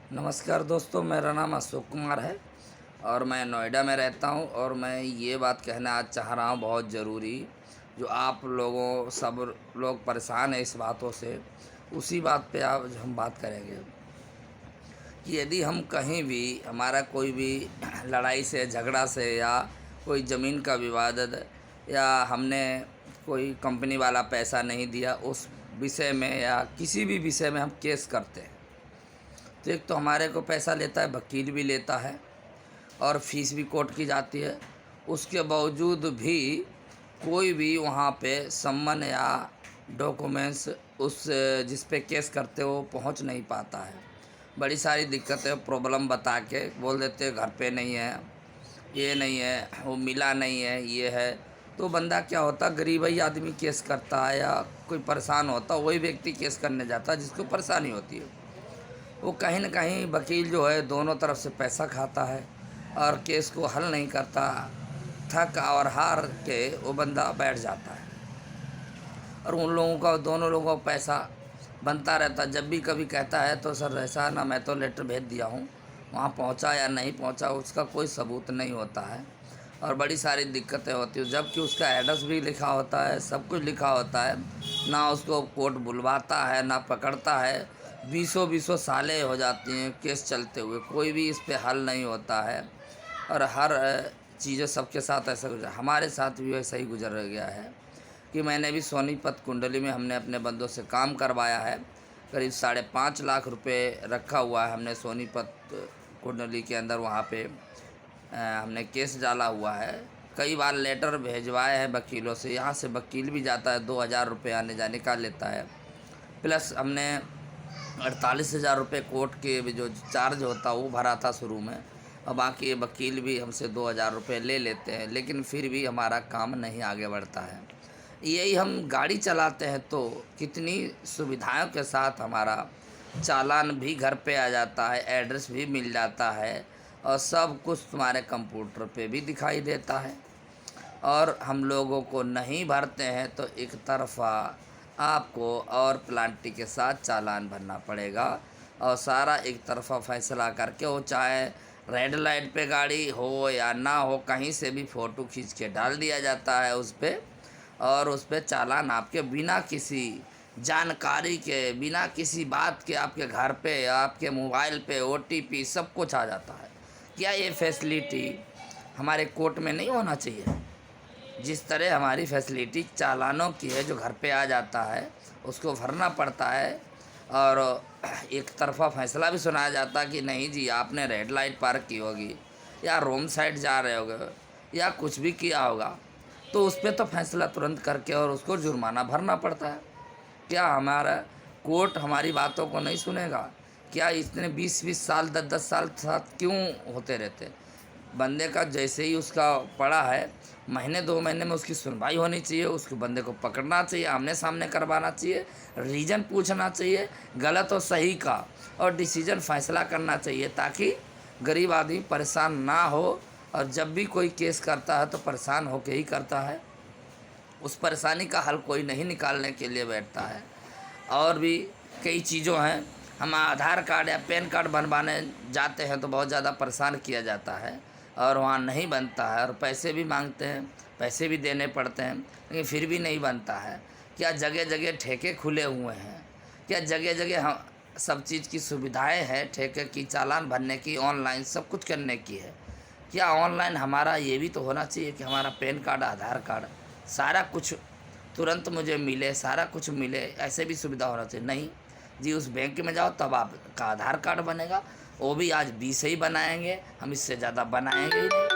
नमस्कार दोस्तों, मेरा नाम अशोक कुमार है और मैं नोएडा में रहता हूँ। और मैं ये बात कहना आज चाह रहा हूँ, बहुत ज़रूरी, जो आप लोगों सब लोग परेशान हैं इस बातों से, उसी बात पे आज हम बात करेंगे कि यदि हम कहीं भी हमारा कोई भी लड़ाई से, झगड़ा से, या कोई ज़मीन का विवाद, या हमने कोई कंपनी वाला पैसा नहीं दिया उस विषय में, या किसी भी विषय में हम केस करते हैं, तो एक तो हमारे को पैसा लेता है, वकील भी लेता है और फीस भी कोर्ट की जाती है। उसके बावजूद भी कोई भी वहाँ पे सम्मन या डॉक्यूमेंट्स उस जिस पे केस करते हो पहुँच नहीं पाता है। बड़ी सारी दिक्कतें, प्रॉब्लम बता के बोल देते घर पे नहीं है, ये नहीं है, वो मिला नहीं है, ये है। तो बंदा क्या होता, गरीब ही आदमी केस करता है, या कोई परेशान होता वही व्यक्ति केस करने जाता है जिसको परेशानी होती है। वो कहीं न कहीं वकील जो है दोनों तरफ से पैसा खाता है और केस को हल नहीं करता। थक और हार के वो बंदा बैठ जाता है और उन लोगों का, दोनों लोगों का पैसा बनता रहता। जब भी कभी कहता है तो सर ऐसा ना, मैं तो लेटर भेज दिया हूँ, वहाँ पहुँचा या नहीं पहुँचा उसका कोई सबूत नहीं होता है और बड़ी सारी दिक्कतें होती हैं। जबकि उसका एड्रेस भी लिखा होता है, सब कुछ लिखा होता है, ना उसको कोर्ट बुलवाता है ना पकड़ता है। बीसों बीसों सालें हो जाती हैं केस चलते हुए, कोई भी इस पे हल नहीं होता है। और हर चीज़ें सबके साथ ऐसा गुजर, हमारे साथ भी ऐसा ही गुजर गया है कि मैंने भी सोनीपत कुंडली में हमने अपने बंदों से काम करवाया है। करीब 5.5 लाख रुपए रखा हुआ है हमने सोनीपत कुंडली के अंदर। वहाँ पे हमने केस डाला हुआ है। कई बार लेटर भेजवाए हैं वकीलों से, यहाँ से वकील भी जाता है, 2,000 रुपये आने जाने का लेता है। प्लस हमने 48,000 रुपये कोर्ट के भी जो चार्ज होता वो भरा था शुरू में, और बाकी वकील भी हमसे 2,000 रुपये ले लेते हैं, लेकिन फिर भी हमारा काम नहीं आगे बढ़ता है। यही हम गाड़ी चलाते हैं तो कितनी सुविधाओं के साथ हमारा चालान भी घर पे आ जाता है, एड्रेस भी मिल जाता है और सब कुछ तुम्हारे कंप्यूटर पे भी दिखाई देता है। और हम लोगों को नहीं भरते हैं तो एक तरफ़ा आपको और प्लांटी के साथ चालान भरना पड़ेगा और सारा एक तरफ़ा फ़ैसला करके, वो चाहे रेड लाइट पे गाड़ी हो या ना हो, कहीं से भी फ़ोटो खींच के डाल दिया जाता है उस पर, और उस पर चालान आपके बिना किसी जानकारी के, बिना किसी बात के आपके घर पे, आपके मोबाइल पे OTP सब कुछ आ जाता है। क्या ये फैसिलिटी हमारे कोर्ट में नहीं होना चाहिए? जिस तरह हमारी फैसिलिटी चालानों की है, जो घर पे आ जाता है उसको भरना पड़ता है और एक तरफ़ा फ़ैसला भी सुनाया जाता है कि नहीं जी आपने रेड लाइट पार की होगी या रोम साइड जा रहे होगे या कुछ भी किया होगा, तो उस पर तो फैसला तुरंत करके और उसको जुर्माना भरना पड़ता है। क्या हमारा कोर्ट हमारी बातों को नहीं सुनेगा? क्या इतने 20-20 साल, 10-10 साल साथ क्यों होते रहते? बंदे का जैसे ही उसका पड़ा है, महीने 2 महीने में उसकी सुनवाई होनी चाहिए, उसको बंदे को पकड़ना चाहिए, आमने सामने करवाना चाहिए, रीज़न पूछना चाहिए गलत और सही का, और डिसीजन फ़ैसला करना चाहिए ताकि गरीब आदमी परेशान ना हो। और जब भी कोई केस करता है तो परेशान होके ही करता है, उस परेशानी का हल कोई नहीं निकालने के लिए बैठता है। और भी कई चीज़ों हैं, हम आधार कार्ड या पैन कार्ड बनवाने जाते हैं तो बहुत ज़्यादा परेशान किया जाता है और वहाँ नहीं बनता है, और पैसे भी मांगते हैं, पैसे भी देने पड़ते हैं, लेकिन फिर भी नहीं बनता है। क्या जगह जगह ठेके खुले हुए हैं? क्या जगह जगह हम सब चीज़ की सुविधाएं हैं, ठेके की, चालान भरने की, ऑनलाइन सब कुछ करने की है? क्या ऑनलाइन हमारा ये भी तो होना चाहिए कि हमारा पैन कार्ड, आधार कार्ड, सारा कुछ तुरंत मुझे मिले, सारा कुछ मिले, ऐसे भी सुविधा होना चाहिए। नहीं जी, उस बैंक में जाओ तब आपका आधार कार्ड बनेगा, वो भी आज 20 ही बनाएंगे, हम इससे ज़्यादा बनाएंगे ही नहीं।